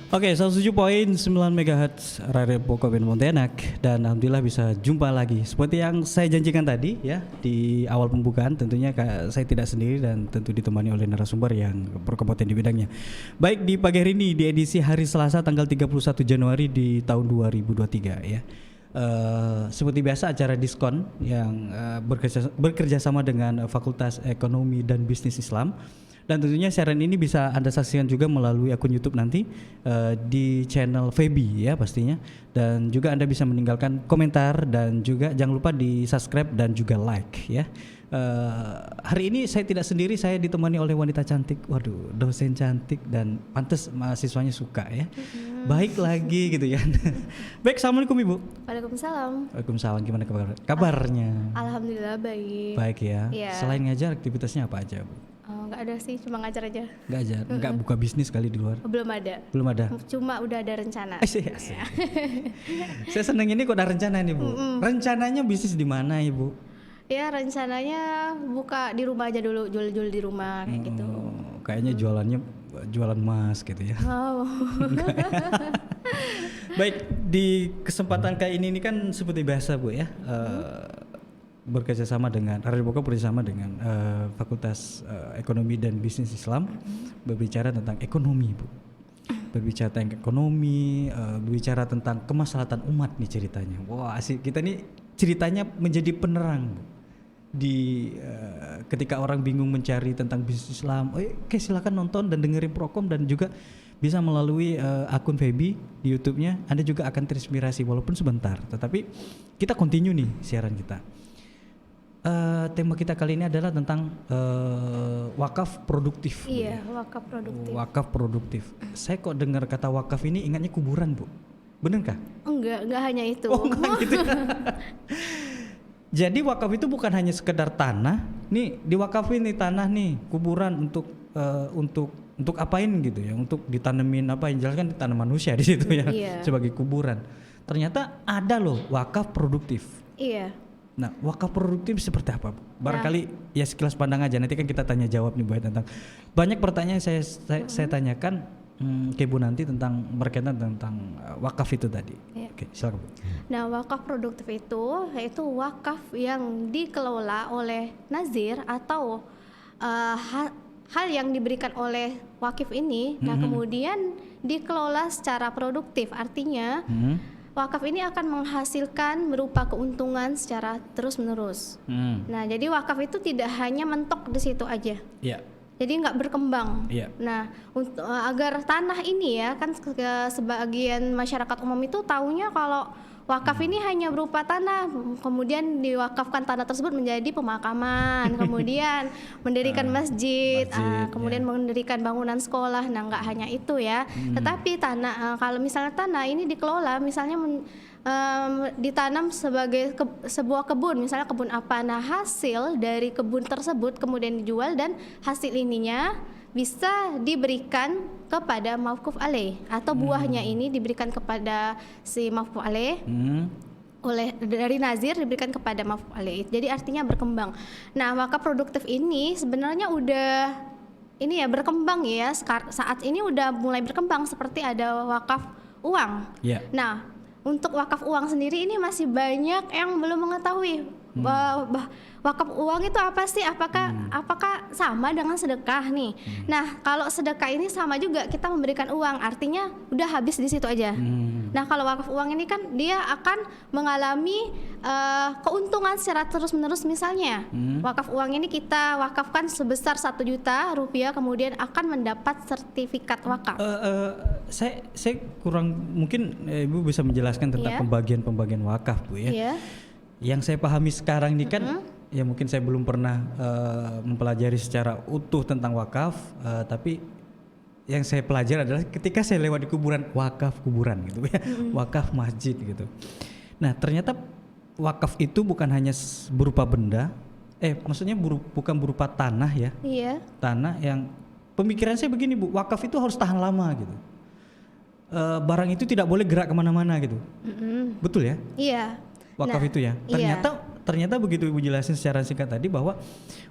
Oke, 107.9 MHz Radio Pokokben Pontianak, dan alhamdulillah bisa jumpa lagi. Seperti yang saya janjikan tadi ya di awal pembukaan, tentunya saya tidak sendiri dan tentu ditemani oleh narasumber yang berkompeten di bidangnya. Baik, di pagi hari ini di edisi hari Selasa tanggal 31 Januari di tahun 2023 ya. Seperti biasa acara diskon yang bekerja sama dengan Fakultas Ekonomi dan Bisnis Islam. Dan tentunya siaran ini bisa Anda saksikan juga melalui akun YouTube nanti di channel Febi ya pastinya. Dan juga Anda bisa meninggalkan komentar dan juga jangan lupa di subscribe dan juga like ya. Hari ini saya tidak sendiri, saya ditemani oleh wanita cantik. Waduh, dosen cantik dan pantas mahasiswanya suka ya. Baik lagi gitu ya. Baik, assalamualaikum Ibu. Waalaikumsalam. Waalaikumsalam, gimana kabarnya? Alhamdulillah baik. Baik ya. Iya. Selain ngajar aktivitasnya apa aja Bu? Nggak ada sih, cuma ngajar aja. Nggak ajar, nggak buka bisnis kali di luar? Belum ada. Belum ada. Cuma udah ada rencana. Asik. Saya seneng ini kok ada rencana nih Bu. Rencananya bisnis di mana Ibu? Ya rencananya buka di rumah aja dulu, jual-jual di rumah kayak gitu. Kayaknya jualan emas gitu ya. Oh. Baik, di kesempatan kayak ini kan seperti biasa Bu ya. Bekerjasama dengan Radio Pokok bekerjasama dengan Fakultas Ekonomi dan Bisnis Islam berbicara tentang ekonomi Bu. Berbicara tentang ekonomi, berbicara tentang kemaslahatan umat nih ceritanya. Wah asik, kita nih ceritanya menjadi penerang Bu. Ketika orang bingung mencari tentang bisnis Islam, oke silakan nonton dan dengerin Prokom, dan juga bisa melalui akun Febi di YouTube-nya. Anda juga akan terinspirasi walaupun sebentar, tetapi kita continue nih siaran kita. Tema kita kali ini adalah tentang wakaf produktif. Iya, wakaf produktif. Wakaf produktif. Saya kok dengar kata wakaf ini ingatnya kuburan Bu, bener kah? Enggak hanya itu. Oh enggak gitu ya. Jadi wakaf itu bukan hanya sekedar tanah, nih diwakafin nih tanah nih kuburan untuk apain gitu ya, untuk ditanemin apa yang jelas kan ditanam manusia di situ ya. Iya. Sebagai kuburan. Ternyata ada loh wakaf produktif. Iya. Nah, wakaf produktif seperti apa Bu? Barangkali ya sekilas pandang aja, nanti kan kita tanya jawab nih Bu tentang banyak pertanyaan saya tanyakan ke Ibu nanti tentang berkaitan tentang wakaf itu tadi. Iya. Oke, silakan Bu. Nah, wakaf produktif itu yaitu wakaf yang dikelola oleh nazir atau hal yang diberikan oleh wakif ini. Nah, kemudian dikelola secara produktif, artinya wakaf ini akan menghasilkan berupa keuntungan secara terus-menerus. Nah, jadi wakaf itu tidak hanya mentok di situ aja. Iya. Jadi nggak berkembang. Iya. Nah, agar tanah ini ya kan sebagian masyarakat umum itu taunya kalau wakaf ini hanya berupa tanah, kemudian diwakafkan tanah tersebut menjadi pemakaman, kemudian mendirikan masjid, kemudian mendirikan bangunan sekolah. Nah, nggak hanya itu ya, tetapi tanah kalau misalnya tanah ini dikelola, misalnya ditanam sebagai sebuah kebun, misalnya kebun apa, nah hasil dari kebun tersebut kemudian dijual dan hasil ininya bisa diberikan kepada mauquf alaih atau buahnya ini diberikan kepada si mauquf alaih oleh dari nazir, diberikan kepada mauquf alaih. Jadi artinya berkembang. Nah, wakaf produktif ini sebenarnya udah ini ya berkembang ya, saat ini udah mulai berkembang seperti ada wakaf uang. Yeah. Nah, untuk wakaf uang sendiri ini masih banyak yang belum mengetahui wakaf uang itu apa sih? Apakah sama dengan sedekah nih? Nah, kalau sedekah ini sama juga, kita memberikan uang, artinya udah habis di situ aja. Nah, kalau wakaf uang ini kan dia akan mengalami keuntungan secara terus-menerus. Misalnya wakaf uang ini kita wakafkan sebesar 1 juta rupiah, kemudian akan mendapat sertifikat wakaf. Saya kurang, mungkin Ibu bisa menjelaskan tentang pembagian wakaf Bu ya. Yeah. Yang saya pahami sekarang ini kan ya mungkin saya belum pernah mempelajari secara utuh tentang wakaf, tapi yang saya pelajari adalah ketika saya lewat di kuburan, wakaf kuburan gitu ya, wakaf masjid gitu. Nah, ternyata wakaf itu bukan hanya berupa benda, maksudnya bukan berupa tanah ya. Iya. Tanah yang pemikiran saya begini Bu, wakaf itu harus tahan lama gitu. Barang itu tidak boleh gerak kemana-mana gitu. Betul ya? Iya. Wakaf itu ya. ternyata begitu Ibu jelasin secara singkat tadi bahwa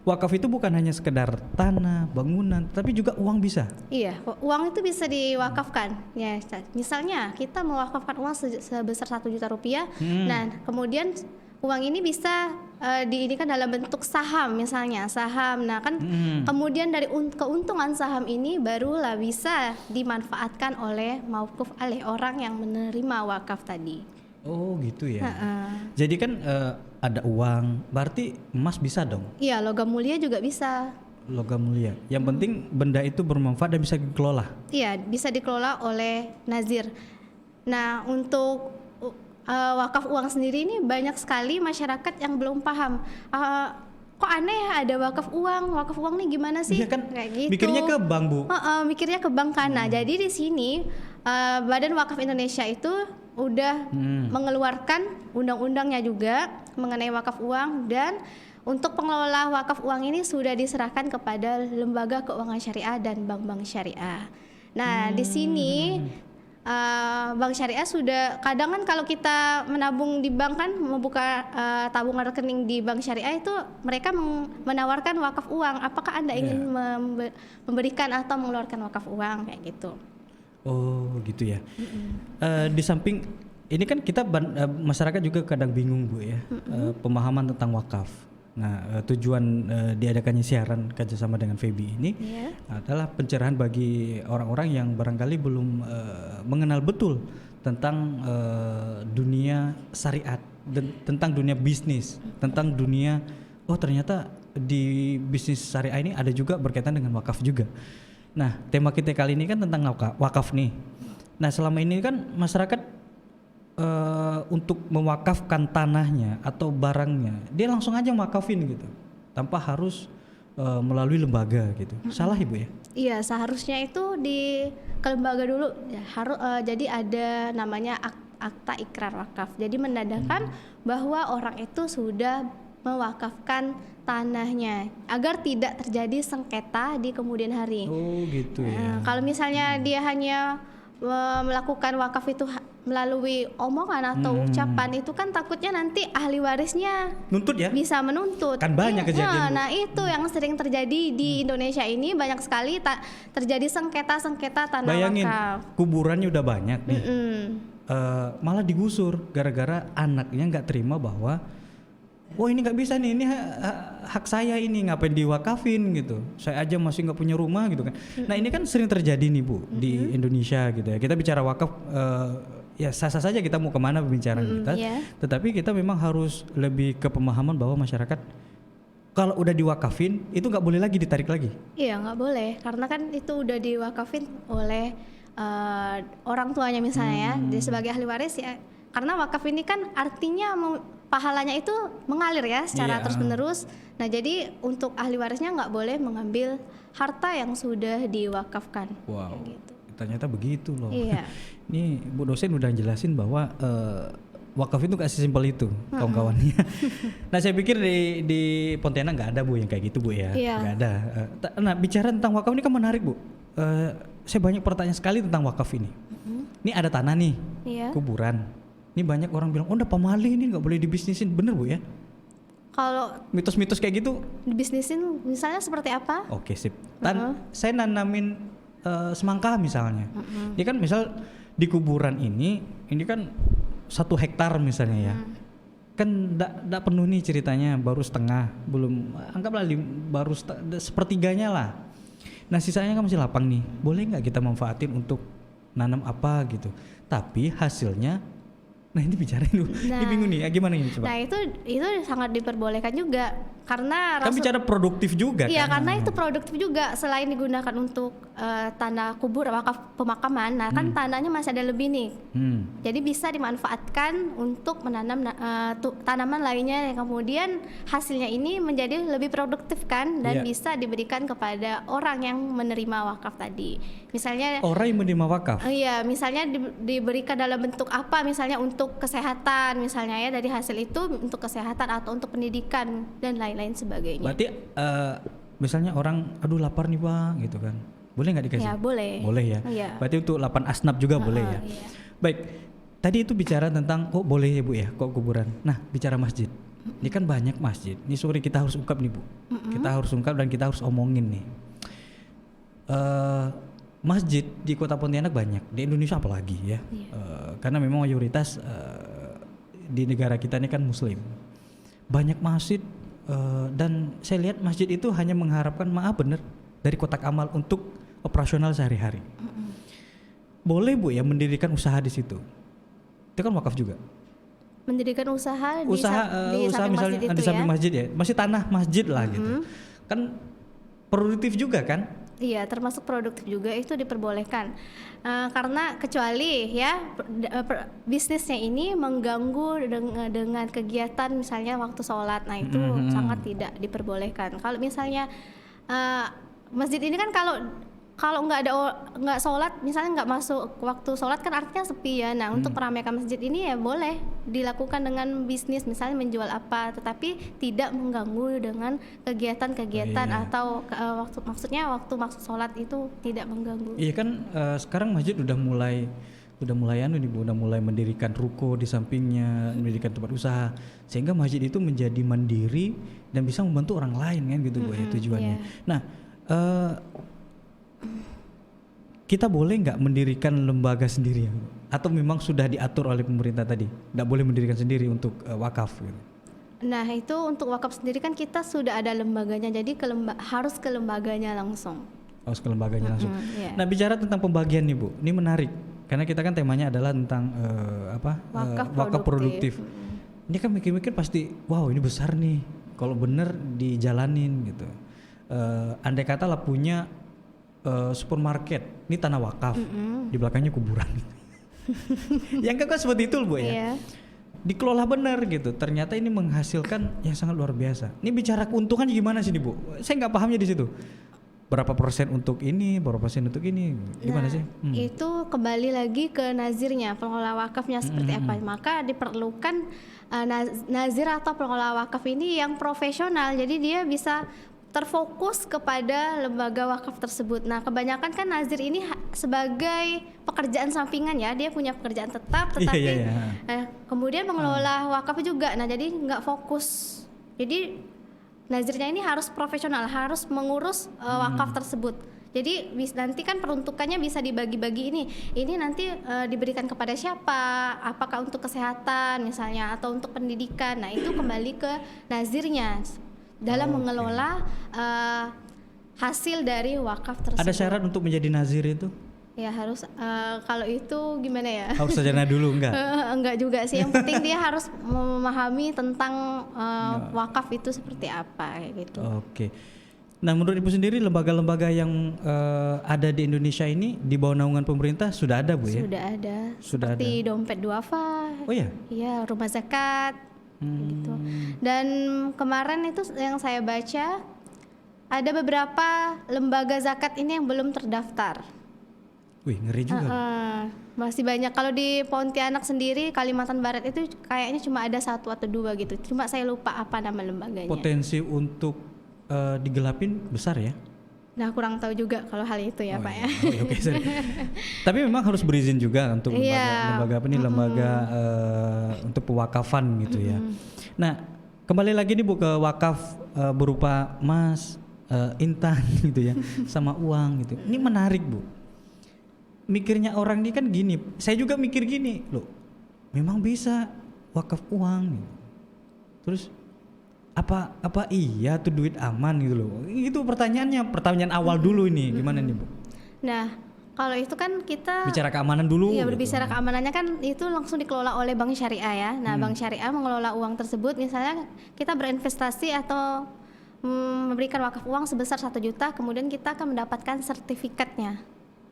wakaf itu bukan hanya sekedar tanah, bangunan, tapi juga uang bisa. Iya, uang itu bisa diwakafkan. Ya, misalnya kita mewakafkan uang sebesar 1 juta rupiah. Nah, kemudian uang ini bisa diinikan dalam bentuk saham, misalnya saham. Nah, kan kemudian dari keuntungan saham ini barulah bisa dimanfaatkan oleh mauquf oleh orang yang menerima wakaf tadi. Oh gitu ya. Jadi kan ada uang, berarti emas bisa dong. Iya, logam mulia juga bisa. Logam mulia. Yang penting benda itu bermanfaat dan bisa dikelola. Iya, bisa dikelola oleh nazir. Nah, untuk wakaf uang sendiri ini banyak sekali masyarakat yang belum paham. Kok aneh ya ada wakaf uang nih gimana sih? Iya kan, kayak gitu. mikirnya ke bank, Bu. Mikirnya ke bank kan. Nah, jadi di sini Badan Wakaf Indonesia itu udah mengeluarkan undang-undangnya juga mengenai wakaf uang, dan untuk pengelola wakaf uang ini sudah diserahkan kepada lembaga keuangan syariah dan bank-bank syariah. Nah, di sini bank syariah sudah, kadang kan kalau kita menabung di bank kan, membuka tabungan rekening di bank syariah itu mereka menawarkan wakaf uang. Apakah Anda ingin memberikan atau mengeluarkan wakaf uang kayak gitu? Oh gitu ya. Di samping ini kan kita masyarakat juga kadang bingung Bu ya, pemahaman tentang wakaf. Nah, tujuan diadakannya siaran kerjasama dengan FEBI ini adalah pencerahan bagi orang-orang yang barangkali belum mengenal betul tentang dunia syariat, tentang dunia bisnis, tentang dunia ternyata di bisnis syariah ini ada juga berkaitan dengan wakaf juga. Nah, tema kita kali ini kan tentang wakaf nih. Nah, selama ini kan masyarakat untuk mewakafkan tanahnya atau barangnya, dia langsung aja mewakafin gitu, tanpa harus melalui lembaga gitu. Salah Ibu ya? Iya, seharusnya itu ke lembaga dulu. Ya, jadi ada namanya akta ikrar wakaf. Jadi menandakan bahwa orang itu sudah mewakafkan tanahnya agar tidak terjadi sengketa di kemudian hari. Oh gitu ya. Kalau misalnya dia hanya melakukan wakaf itu melalui omongan atau ucapan, itu kan takutnya nanti ahli warisnya nuntut ya? Bisa menuntut. Kan banyak kejadian. Nah, itu yang sering terjadi di Indonesia ini, banyak sekali terjadi sengketa tanah Bayangin, wakaf. kuburannya udah banyak nih. Malah digusur gara-gara anaknya nggak terima bahwa ini nggak bisa nih, ini hak saya ini, ngapain diwakafin gitu. Saya aja masih nggak punya rumah gitu kan. Nah ini kan sering terjadi nih Bu di Indonesia gitu ya. Kita bicara wakaf, ya sah-sah saja kita mau kemana pembicaraan kita. Tetapi kita memang harus lebih ke pemahaman bahwa masyarakat kalau udah diwakafin itu nggak boleh lagi ditarik lagi. Iya, nggak boleh, karena kan itu udah diwakafin oleh orang tuanya misalnya ya, dia sebagai ahli waris ya. Karena wakaf ini kan artinya pahalanya itu mengalir ya secara terus-menerus. Nah, jadi untuk ahli warisnya nggak boleh mengambil harta yang sudah diwakafkan. Wow, gitu. Ternyata begitu loh. Iya. Ini Bu dosen udah jelasin bahwa wakaf itu gak sesimpel itu kawan-kawannya. Nah saya pikir di Pontianak nggak ada Bu yang kayak gitu Bu ya. Nggak ada. Nah bicara tentang wakaf ini kan menarik Bu. Saya banyak pertanyaan sekali tentang wakaf ini. Ini ada tanah nih, kuburan. Ini banyak orang bilang, udah pamali ini nggak boleh dibisnisin, bener Bu ya? Kalau mitos-mitos kayak gitu dibisnisin misalnya seperti apa? Oke sip. Saya nanamin semangka misalnya. Ini kan misal di kuburan ini kan 1 hektar misalnya ya. Kan enggak penuh nih ceritanya, baru setengah, belum, anggaplah baru sepertiganya lah. Nah sisanya kan masih lapang nih. Boleh nggak kita manfaatin untuk nanam apa gitu? Tapi hasilnya, nah ini bicara dulu, ini bingung nih, gimana ini coba? Nah itu sangat diperbolehkan juga, karena kan bicara produktif juga. Iya, kan? karena itu produktif juga, selain digunakan untuk tanah kubur wakaf pemakaman, nah kan tanahnya masih ada lebih nih, jadi bisa dimanfaatkan untuk menanam tanaman lainnya, yang kemudian hasilnya ini menjadi lebih produktif kan, dan bisa diberikan kepada orang yang menerima wakaf tadi. Misalnya orang yang menerima wakaf. Iya, misalnya diberikan dalam bentuk apa, misalnya untuk kesehatan misalnya ya, dari hasil itu untuk kesehatan atau untuk pendidikan dan lain-lain sebagainya. Berarti misalnya orang aduh lapar nih Bang gitu kan. Boleh nggak dikasih? Ya, boleh. Boleh ya. Iya. Berarti untuk 8 asnaf juga boleh ya. Iya. Baik. Tadi itu bicara tentang boleh ya Bu ya kok kuburan. Nah, bicara masjid. Ini kan banyak masjid. Ini sorry kita harus ungkap nih Bu. Kita harus ungkap dan kita harus omongin nih. Masjid di Kota Pontianak banyak, di Indonesia apalagi ya. Karena memang mayoritas di negara kita ini kan Muslim. Banyak masjid dan saya lihat masjid itu hanya mengharapkan maaf bener dari kotak amal untuk operasional sehari-hari. Boleh Bu ya mendirikan usaha di situ. Itu kan wakaf juga. Mendirikan usaha di Usaha samping misalnya masjid di itu samping ya. masjid ya, masih tanah masjid lah gitu. Kan produktif juga kan? Iya, termasuk produktif juga itu diperbolehkan. Karena kecuali ya bisnisnya ini mengganggu dengan kegiatan misalnya waktu sholat, nah itu sangat tidak diperbolehkan. Kalau misalnya masjid ini kan kalau nggak sholat, misalnya nggak masuk waktu sholat kan artinya sepi ya. Nah untuk meramaikan masjid ini ya boleh dilakukan dengan bisnis, misalnya menjual apa, tetapi tidak mengganggu dengan kegiatan-kegiatan atau maksudnya waktu masuk sholat itu tidak mengganggu. Iya kan sekarang masjid udah mulai mendirikan ruko di sampingnya, mendirikan tempat usaha, sehingga masjid itu menjadi mandiri dan bisa membantu orang lain kan gitu Bu ya tujuannya. Nah kita boleh nggak mendirikan lembaga sendiri atau memang sudah diatur oleh pemerintah tadi nggak boleh mendirikan sendiri untuk wakaf gitu? Nah itu untuk wakaf sendiri kan kita sudah ada lembaganya, jadi harus ke lembaganya langsung. Harus ke lembaganya langsung. Yeah. Nah bicara tentang pembagian nih Bu, ini menarik karena kita kan temanya adalah tentang wakaf produktif. Ini kan mikir-mikir pasti, wow ini besar nih kalau bener dijalanin gitu. Andai kata lah punya supermarket, ini tanah wakaf, di belakangnya kuburan. Yang kan seperti itu Bu ya. Yeah. Dikelola benar gitu. Ternyata ini menghasilkan yang sangat luar biasa. Ini bicara keuntungan gimana sih nih Bu? Saya nggak pahamnya di situ. Berapa persen untuk ini, berapa persen untuk ini, gimana sih? Itu kembali lagi ke nazirnya, pengelola wakafnya seperti apa. Maka diperlukan nazir atau pengelola wakaf ini yang profesional. Jadi dia bisa terfokus kepada lembaga wakaf tersebut. Nah, kebanyakan kan nazir ini sebagai pekerjaan sampingan ya, dia punya pekerjaan tetap, tetapi kemudian mengelola wakaf juga. Nah, jadi nggak fokus. Jadi nazirnya ini harus profesional, harus mengurus wakaf tersebut. Jadi nanti kan peruntukannya bisa dibagi-bagi ini nanti diberikan kepada siapa, apakah untuk kesehatan misalnya atau untuk pendidikan. Nah, itu kembali ke nazirnya dalam mengelola hasil dari wakaf tersebut. Ada syarat untuk menjadi nazir itu? Ya harus, kalau itu gimana ya? Harus sarjana dulu enggak? Enggak juga sih, yang penting dia harus memahami tentang wakaf itu seperti apa kayak gitu. Oke. Nah menurut Ibu sendiri lembaga-lembaga yang ada di Indonesia ini di bawah naungan pemerintah sudah ada Bu ya? Sudah ada. Sudah seperti ada. Dompet Duafa. Oh ya? Iya, Rumah Zakat. Gitu. Dan kemarin itu yang saya baca ada beberapa lembaga zakat ini yang belum terdaftar. Wih ngeri juga. Masih banyak. Kalau di Pontianak sendiri, Kalimantan Barat itu kayaknya cuma ada 1 atau 2 gitu. Cuma saya lupa apa nama lembaganya. Potensi untuk digelapin besar ya? Nah kurang tahu juga kalau hal itu ya Pak ya. Oke, sorry. Tapi memang harus berizin juga untuk lembaga apa nih lembaga untuk pewakafan gitu ya. Nah kembali lagi nih Bu ke wakaf berupa emas, intan gitu ya, sama uang gitu. Ini menarik Bu. Mikirnya orang ini kan gini, saya juga mikir gini loh. Memang bisa wakaf uang gitu. Terus apa iya tuh duit aman gitu loh. Itu pertanyaan awal dulu ini gimana nih Bu? Nah kalau itu kan kita bicara keamanan dulu. Iya, gitu. berbicara keamanannya kan itu langsung dikelola oleh bank syariah ya. Nah bank syariah mengelola uang tersebut, misalnya kita berinvestasi atau memberikan wakaf uang sebesar 1 juta, kemudian kita akan mendapatkan sertifikatnya.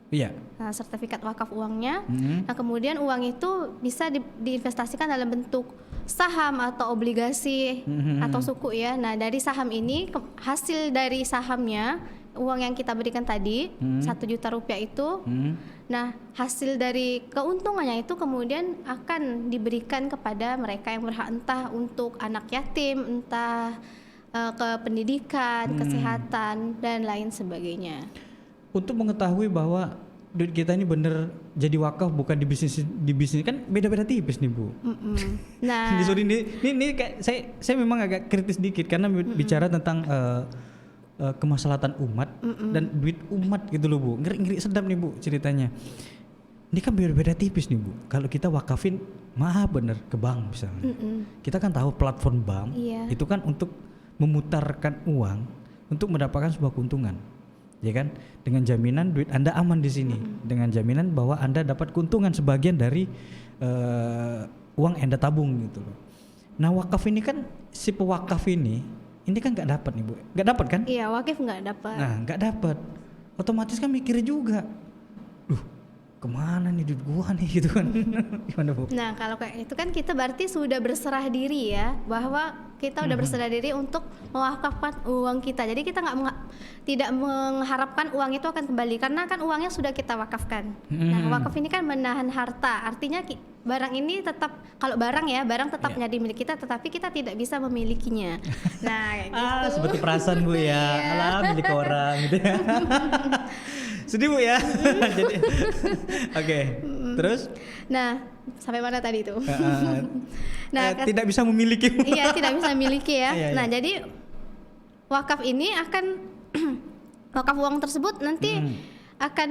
Iya. Nah, sertifikat wakaf uangnya. Nah, kemudian uang itu bisa diinvestasikan dalam bentuk saham atau obligasi atau suku ya. Nah, dari saham ini hasil dari sahamnya, uang yang kita berikan tadi 1 juta rupiah itu, nah hasil dari keuntungannya itu kemudian akan diberikan kepada mereka yang berhak, entah untuk anak yatim, entah ke pendidikan, kesehatan dan lain sebagainya. Untuk mengetahui bahwa duit kita ini bener jadi wakaf bukan di bisnis kan beda-beda tipis nih Bu. Nah, Sorry ini kayak saya memang agak kritis dikit karena bicara tentang kemaslahatan umat dan duit umat gitu loh Bu. Ngeri sedap nih Bu ceritanya. Ini kan beda-beda tipis nih Bu. Kalau kita wakafin maaf bener ke bank misalnya. Kita kan tahu platform bank itu kan untuk memutarkan uang untuk mendapatkan sebuah keuntungan. Ya kan, dengan jaminan duit Anda aman di sini, dengan jaminan bahwa Anda dapat keuntungan sebagian dari uang Anda tabung gitu loh. Nah wakaf ini kan si pewakaf ini kan nggak dapat nih Bu, nggak dapat kan? iya wakif nggak dapat. Nah nggak dapat, otomatis kan mikir juga, kemana nih duit gua nih gitu kan? Gimana Bu? Nah kalau kayak itu kan kita berarti sudah berserah diri ya, bahwa kita udah berserah diri untuk mewakafkan uang kita. Jadi kita tidak mengharapkan uang itu akan kembali karena kan uangnya sudah kita wakafkan. Nah wakaf ini kan menahan harta, artinya barang ini tetap, kalau barang tetap menjadi milik kita, tetapi kita tidak bisa memilikinya. Nah kayak gitu. Seperti perasaan Bu ya, alah milik orang gitu ya. Sedih Bu ya. Jadi oke. Terus? Nah, sampai mana tadi itu? Tidak bisa memiliki. Iya, tidak bisa memiliki ya. Iya. Nah, jadi wakaf ini akan wakaf uang tersebut nanti akan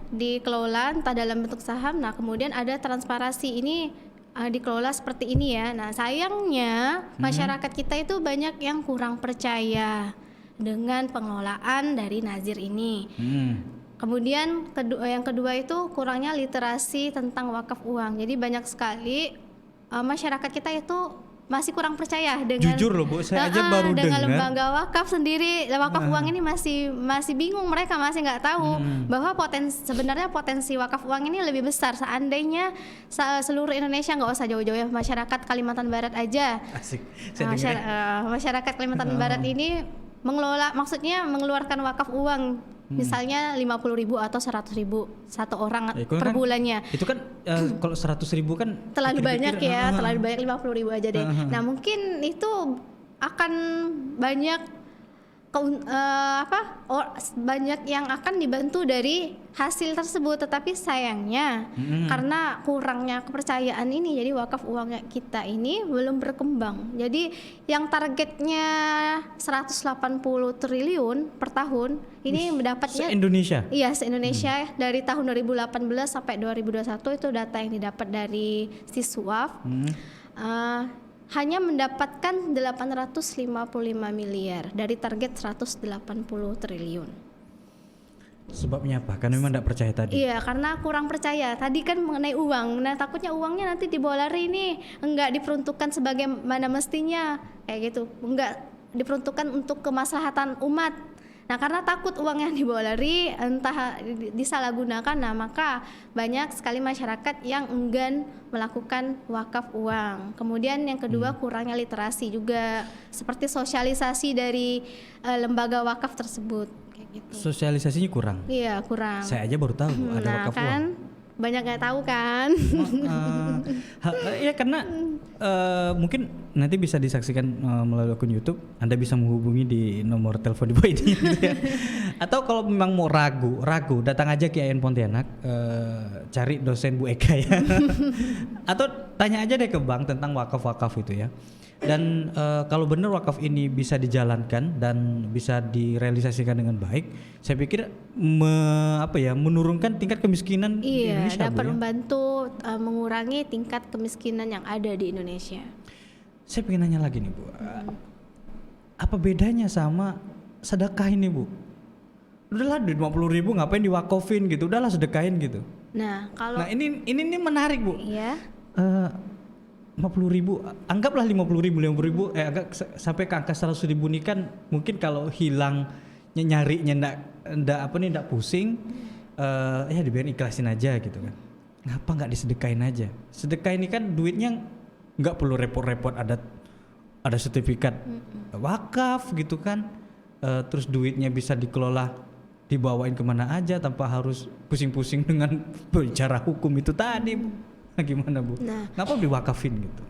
dikelola entah dalam bentuk saham. Nah, kemudian ada transparansi ini dikelola seperti ini ya. Nah, sayangnya masyarakat kita itu banyak yang kurang percaya dengan pengelolaan dari nazir ini. Kemudian yang kedua itu kurangnya literasi tentang wakaf uang. Jadi banyak sekali masyarakat kita itu masih kurang percaya dengan, jujur loh Bu, saya aja baru dengan dengar lembaga wakaf sendiri. Wakaf uang ini masih bingung, mereka masih nggak tahu bahwa sebenarnya potensi wakaf uang ini lebih besar. Seandainya seluruh Indonesia, nggak usah jauh-jauh ya, masyarakat Kalimantan Barat aja. Asik. Masyarakat Kalimantan Barat ini mengeluarkan wakaf uang misalnya 50.000 atau 100.000 satu orang per bulannya. Itu kan kalau 100.000 kan terlalu banyak ya, terlalu banyak, 50.000 aja deh. Nah mungkin itu akan banyak banyak yang akan dibantu dari hasil tersebut, tetapi sayangnya karena kurangnya kepercayaan ini, jadi wakaf uang kita ini belum berkembang. Jadi yang targetnya 180 triliun per tahun ini mendapatnya se-Indonesia. Iya, se-Indonesia dari tahun 2018 sampai 2021 itu data yang didapat dari Siswaf. Hanya mendapatkan 855 miliar dari target 180 triliun. Sebabnya apa? Karena memang tidak percaya tadi. Iya, karena kurang percaya. Tadi kan mengenai uang. Nah, takutnya uangnya nanti dibawa lari ini enggak diperuntukkan sebagaimana mestinya. Kayak gitu. Enggak diperuntukkan untuk kemaslahatan umat. Nah, karena takut uang yang dibawa lari entah disalahgunakan, nah maka banyak sekali masyarakat yang enggan melakukan wakaf uang. Kemudian yang kedua kurangnya literasi juga, seperti sosialisasi dari lembaga wakaf tersebut. Kayak gitu. Sosialisasinya kurang. Iya, kurang. Saya aja baru tahu ada wakaf kan, uang. Banyak nggak tahu kan? Ya karena mungkin nanti bisa disaksikan melalui akun YouTube. Anda bisa menghubungi di nomor telepon di bawah ini gitu ya. Atau kalau memang mau ragu datang aja ke IAIN Pontianak, cari dosen Bu Eka ya. Atau tanya aja deh ke bank tentang wakaf-wakaf itu ya. Dan kalau benar wakaf ini bisa dijalankan dan bisa direalisasikan dengan baik, saya pikir menurunkan tingkat kemiskinan di Indonesia. Iya, dapat membantu mengurangi tingkat kemiskinan yang ada di Indonesia. Saya pengen nanya lagi nih Bu, apa bedanya sama sedekah ini Bu? Udahlah duit 50.000 ngapain diwakofin gitu, udahlah sedekahin gitu. Nah ini menarik Bu. Iya. 50.000, anggaplah 50.000, agak sampai ke angka 100.000 ini kan mungkin kalau hilang nyarinya ndak pusing, ya dibiarin, ikhlasin aja gitu kan. Ngapa nggak disedekain aja? Sedekah ini kan duitnya nggak perlu repot-repot, ada sertifikat wakaf gitu kan, terus duitnya bisa dikelola, dibawain kemana aja tanpa harus pusing-pusing dengan bicara hukum itu tadi Bu. Gimana Bu? Nah, kenapa diwakafin gitu?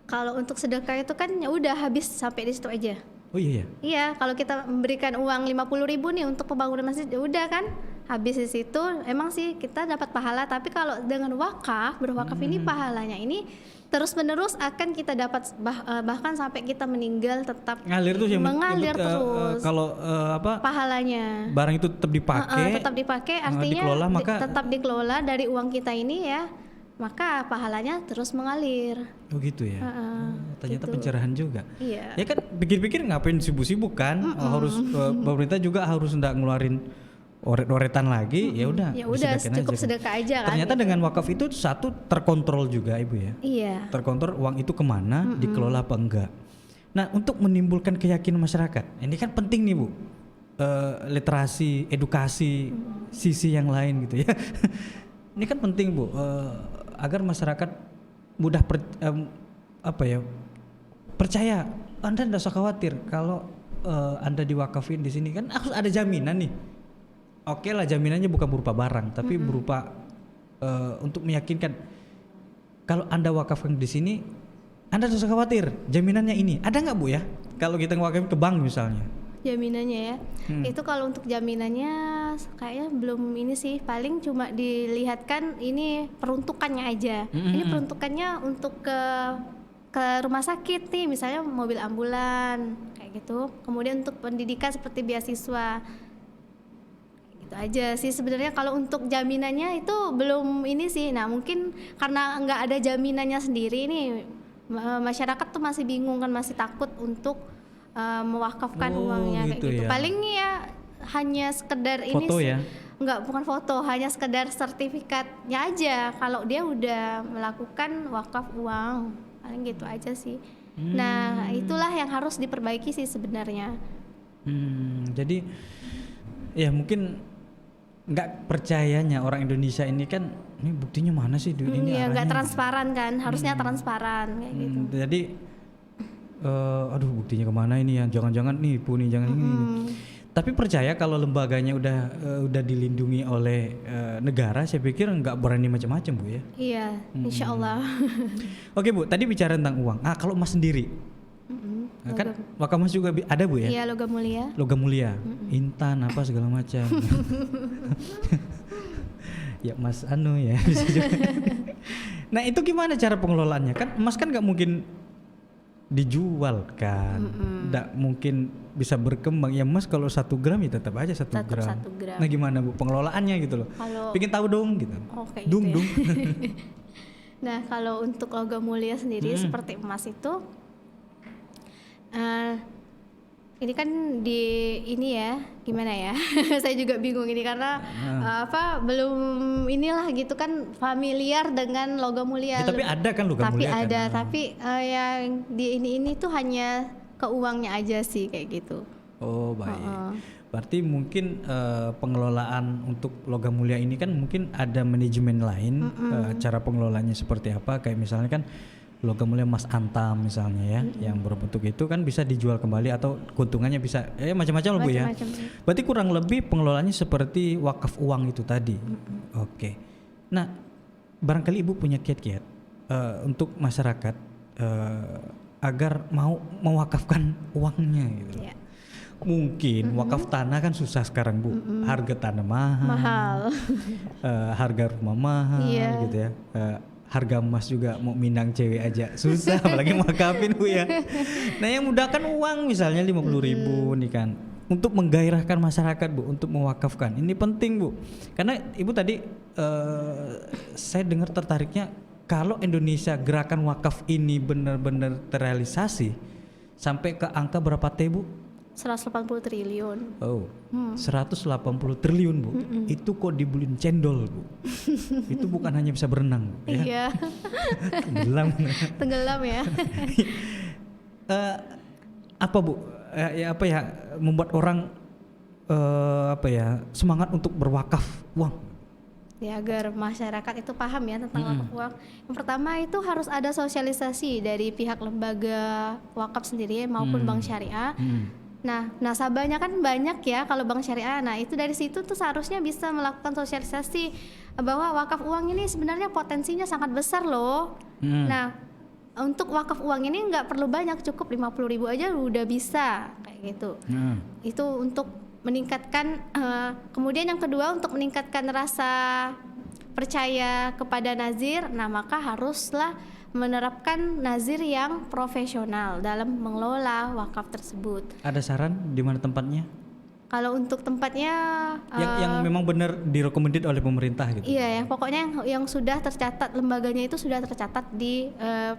Kalau untuk sedekah itu kan ya udah habis sampai di situ aja. Oh iya ya. Iya, kalau kita memberikan uang 50.000 nih untuk pembangunan masjid, ya udah kan, habis di situ emang sih kita dapat pahala, tapi kalau dengan wakaf, berwakaf ini pahalanya ini terus menerus akan kita dapat bahkan sampai kita meninggal tetap Ngalir tuh yang mengalir terus kalau pahalanya. barang itu tetap dipakai, Tetap dipakai artinya dikelola, maka tetap dikelola dari uang kita ini ya, maka pahalanya terus mengalir. oh gitu ya. Ternyata gitu. pencerahan juga. Iya. Ya kan pikir-pikir ngapain sibuk-sibuk kan? Harus pemerintah juga harus ndak ngeluarin oret-oretan lagi, ya udah disediakan cukup aja kan. sedekah aja kan. Ternyata gitu. dengan wakaf itu satu terkontrol juga Ibu ya. Iya. Terkontrol uang itu kemana, dikelola apa enggak. Nah untuk menimbulkan keyakinan masyarakat, ini kan penting nih Bu, literasi, edukasi, sisi yang lain gitu ya. Ini kan penting Bu, agar masyarakat mudah percaya. Anda tidak usah khawatir kalau Anda diwakafin di sini kan harus ada jaminan nih. Oke lah jaminannya bukan berupa barang, tapi berupa untuk meyakinkan kalau Anda wakafkan di sini, Anda tidak usah khawatir, jaminannya ini. Ada nggak Bu ya? Kalau kita ngewakafin ke bank misalnya. Jaminannya ya. Itu kalau untuk jaminannya kayaknya belum ini sih, paling cuma dilihatkan ini peruntukannya aja. Ini peruntukannya untuk ke rumah sakit nih, misalnya mobil ambulan kayak gitu. Kemudian untuk pendidikan seperti beasiswa. Itu aja sih sebenarnya. Kalau untuk jaminannya itu belum ini sih. Nah mungkin karena nggak ada jaminannya sendiri nih, masyarakat tuh masih bingung kan, masih takut untuk mewakafkan uangnya gitu kayak gitu. ya. Paling ya hanya sekedar ini Foto sih. ya? Enggak, bukan foto, hanya sekedar sertifikatnya aja kalau dia udah melakukan wakaf uang. Paling gitu aja sih. Nah, itulah yang harus diperbaiki sih sebenarnya. Jadi ya mungkin nggak percayanya orang Indonesia ini kan, ini buktinya mana sih duit ini Iya, nggak arahnya? transparan kan, harusnya transparan kayak gitu. Jadi aduh buktinya kemana ini ya, jangan-jangan nipu nih, jangan ini. Tapi percaya kalau lembaganya udah dilindungi oleh negara, saya pikir nggak berani macam-macam Bu ya. Iya, insya Allah. Oke Bu, tadi bicara tentang uang. Kalau emas sendiri, kan wakaf emas juga ada Bu ya? Iya, logam mulia. Logam mulia, intan apa segala macam. Ya emas ya bisa juga. Nah itu gimana cara pengelolaannya? Kan emas kan nggak mungkin dijual kan, nggak mungkin bisa berkembang. Ya emas kalau 1 gram ya tetap aja 1 Tetap gram. 1 gram. Nah gimana Bu pengelolaannya gitu loh? Kalau Pengen tahu dong gitu. kayak Dung gitu ya. dung. Nah, kalau untuk logam mulia sendiri seperti emas itu ini kan di ini ya, gimana ya? Saya juga bingung ini karena belum inilah gitu kan familiar dengan logam mulia. Ya, tapi ada kan logam Tapi mulia ada, kan? tapi yang di ini tuh hanya ke uangnya aja sih kayak gitu. Oh baik. Berarti mungkin pengelolaan untuk logam mulia ini kan mungkin ada manajemen lain, cara pengelolaannya seperti apa? Kayak misalnya kan logam mulia emas antam misalnya ya, yang berbentuk itu kan bisa dijual kembali atau keuntungannya bisa macam-macam loh Bu ya. Berarti kurang lebih pengelolaannya seperti wakaf uang itu tadi. Oke. Nah barangkali Ibu punya kiat-kiat untuk masyarakat agar mau mewakafkan uangnya gitu. Ya. Mungkin wakaf tanah kan susah sekarang Bu, harga tanah mahal. Harga rumah mahal gitu ya. Harga emas juga mau minang cewek aja susah, apalagi wakafin Bu ya. Nah yang mudahkan uang misalnya 50.000 nih kan, untuk menggairahkan masyarakat Bu untuk mewakafkan. Ini penting Bu, karena Ibu tadi saya dengar tertariknya kalau Indonesia gerakan wakaf ini benar-benar terrealisasi sampai ke angka berapa T Bu? 180 triliun. Oh, 180 triliun Bu. Itu kok dibeliin cendol Bu. Itu bukan hanya bisa berenang Bu, ya. Iya. Tenggelam ya. Apa Bu? Membuat orang semangat untuk berwakaf uang. Ya agar masyarakat itu paham ya tentang wakaf uang. Yang pertama itu harus ada sosialisasi dari pihak lembaga wakaf sendiri maupun bank syariah. Nah, nasabahnya kan banyak ya kalau bank syariah. Nah, itu dari situ tuh seharusnya bisa melakukan sosialisasi bahwa wakaf uang ini sebenarnya potensinya sangat besar loh. Nah, untuk wakaf uang ini nggak perlu banyak, cukup 50.000 aja udah bisa kayak gitu. Itu untuk meningkatkan kemudian yang kedua untuk meningkatkan rasa percaya kepada nazir, nah maka haruslah menerapkan nazir yang profesional dalam mengelola wakaf tersebut. Ada saran di mana tempatnya? Kalau untuk tempatnya Yang memang benar direkomendasi oleh pemerintah gitu. iya ya, pokoknya yang sudah tercatat, lembaganya itu sudah tercatat di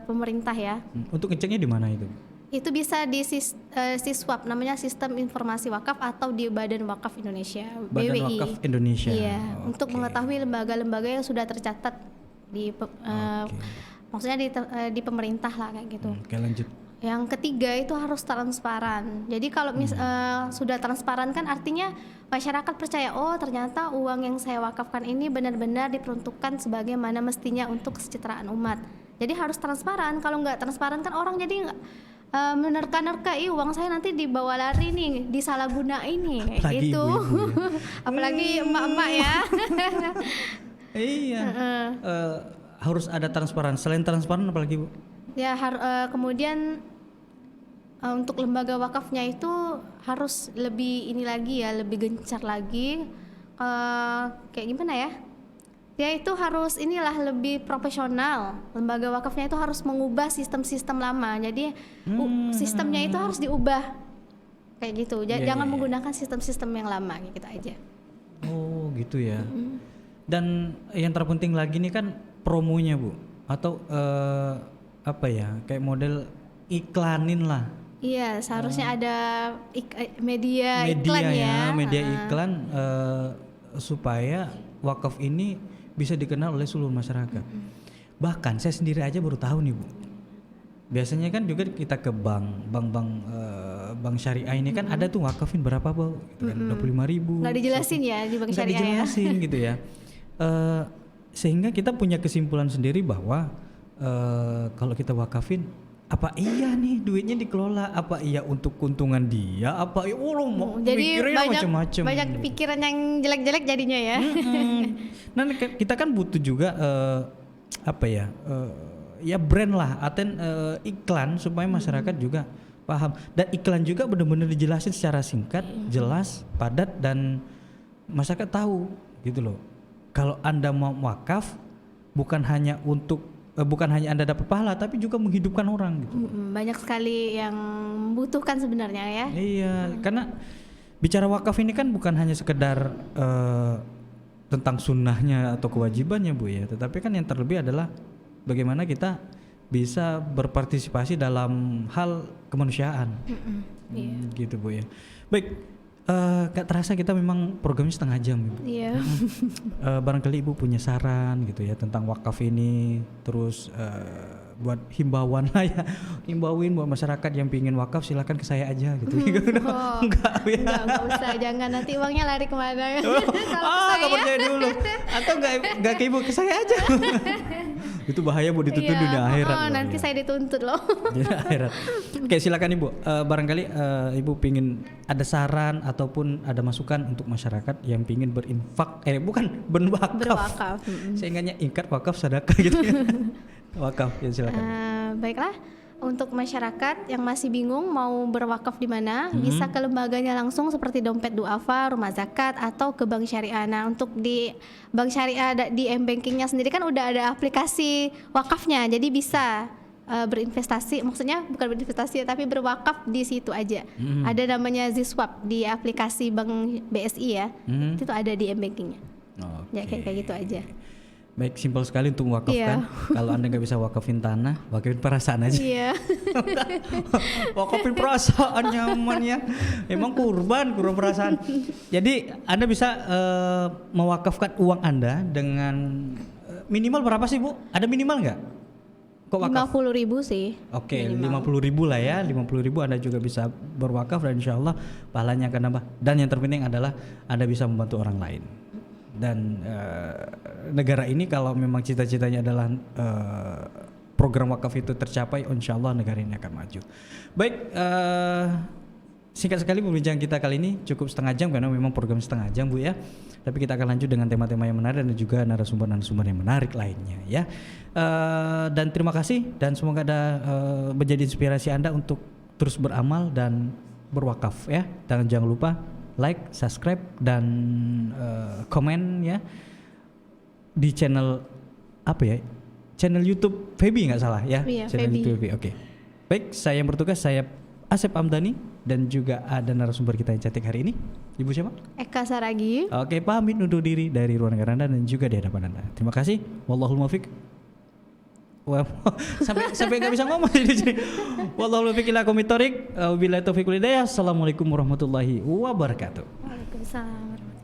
pemerintah ya. Untuk ngeceknya di mana itu? Itu bisa di Siswap, namanya Sistem Informasi Wakaf, atau di Badan Wakaf Indonesia, Badan BWI. Wakaf Indonesia. Iya, untuk mengetahui lembaga-lembaga yang sudah tercatat di maksudnya di pemerintah lah kayak gitu. Oke, lanjut. Yang ketiga itu harus transparan. Jadi kalau sudah transparan kan artinya masyarakat percaya, oh ternyata uang yang saya wakafkan ini benar-benar diperuntukkan sebagaimana mestinya untuk kesejahteraan umat. Jadi harus transparan. Kalau nggak transparan kan orang jadi nggak menerka-nerka, uang saya nanti dibawa lari nih, disalahgunain nih, Apalagi itu. ibu-ibu ya. Apalagi emak-emak ya. Iya. Harus ada transparan. Selain transparan apalagi Bu? Ya kemudian untuk lembaga wakafnya itu harus lebih ini lagi ya, lebih gencar lagi. Kayak gimana ya? Ya itu harus inilah lebih profesional. Lembaga wakafnya itu harus mengubah sistem-sistem lama. Jadi sistemnya itu harus diubah kayak gitu. Jangan menggunakan sistem-sistem yang lama gitu aja. Oh gitu ya. Dan yang terpenting lagi nih kan promonya Bu, atau apa ya, kayak model iklanin lah. Iya, seharusnya ada media iklan ya. Media iklan supaya wakaf ini bisa dikenal oleh seluruh masyarakat. Bahkan saya sendiri aja baru tahu nih Bu. Biasanya kan juga kita ke bank syariah ini kan ada tuh wakafin berapa Bu? Gitu kan, 25.000. Nggak dijelasin ya di bank syariah ya. Nggak dijelasin gitu ya. Sehingga kita punya kesimpulan sendiri bahwa kalau kita wakafin, apa iya nih duitnya dikelola, apa iya untuk keuntungan dia, apa iya mau jadi mikirnya macam-macam. Banyak pikiran yang jelek-jelek jadinya ya. Nah kita kan butuh juga apa ya, ya brand lah, iklan supaya masyarakat juga paham, dan iklan juga benar-benar dijelasin secara singkat, jelas, padat, dan masyarakat tahu gitu loh. Kalau Anda mau wakaf bukan hanya Anda dapat pahala, tapi juga menghidupkan orang gitu. Banyak sekali yang membutuhkan sebenarnya ya. Iya, karena bicara wakaf ini kan bukan hanya sekedar tentang sunnahnya atau kewajibannya Bu ya, tetapi kan yang terlebih adalah bagaimana kita bisa berpartisipasi dalam hal kemanusiaan. Gitu Bu ya. Baik. Gak terasa kita memang programnya setengah jam Ibu. Iya. Barangkali Ibu punya saran gitu ya tentang wakaf ini, terus buat himbauan lah ya, himbauin buat masyarakat yang pingin wakaf silakan ke saya aja gitu. Enggak usah, jangan nanti uangnya lari kemana. Gak percaya dulu. Atau gak ke Ibu, ke saya aja. Itu bahaya Bu, dituntut dunia akhirat. Nanti saya dituntut loh. Dunia akhirat. Oke, silakan Ibu. Barangkali Ibu pingin ada saran ataupun ada masukan untuk masyarakat yang pingin berinfak, berwakaf. Saya ingatnya ingkat wakaf sedekah gitu ya. Wakaf ya, silakan. Baiklah, untuk masyarakat yang masih bingung mau berwakaf di mana, bisa ke lembaganya langsung seperti Dompet Duafa, Rumah Zakat, atau ke Bank Syariah. Nah, untuk di Bank Syariah di m-bankingnya sendiri kan udah ada aplikasi wakafnya, jadi bisa berinvestasi, maksudnya bukan berinvestasi tapi berwakaf di situ aja. Ada namanya Ziswap di aplikasi Bank BSI ya. Itu ada di m-bankingnya. Ya kayak gitu aja. Baik, simpel sekali untuk wakafkan. Kalau Anda nggak bisa wakafin tanah, wakafin perasaan aja. Iya. Wakafin perasaan nyaman ya. Emang kurban perasaan. Jadi Anda bisa mewakafkan uang Anda dengan minimal berapa sih Bu? Ada minimal nggak? Kok wakaf? 50.000 sih. Oke, 50.000 lah ya. 50.000 Anda juga bisa berwakaf dan insya Allah pahalanya akan nambah. Dan yang terpenting adalah Anda bisa membantu orang lain. Dan negara ini kalau memang cita-citanya adalah program wakaf itu tercapai, insya Allah negara ini akan maju. Baik, singkat sekali perbincangan kita kali ini cukup setengah jam karena memang program setengah jam Bu ya. Tapi kita akan lanjut dengan tema-tema yang menarik dan juga narasumber-narasumber yang menarik lainnya ya. Dan terima kasih dan semoga ada menjadi inspirasi Anda untuk terus beramal dan berwakaf ya. Dan jangan lupa like, subscribe dan komen ya di channel apa ya? Channel YouTube Feby nggak salah ya? Iya, Channel Feby. YouTube Feby. Oke. Baik, saya yang bertugas, saya Asep Amdani dan juga ada narasumber kita yang cantik hari ini. Ibu siapa? Eka Saragi. Oke, pamit undur diri dari ruang dengar Anda dan juga di hadapan Anda. Terima kasih. Wallahul muwaffiq. Wah, sampai nggak bisa ngomong di sini. Wallahul muwaffiq ila aqwamit thoriq. Wabillahi taufiq wal hidayah. Assalamualaikum warahmatullahi wabarakatuh. Waalaikumsalam.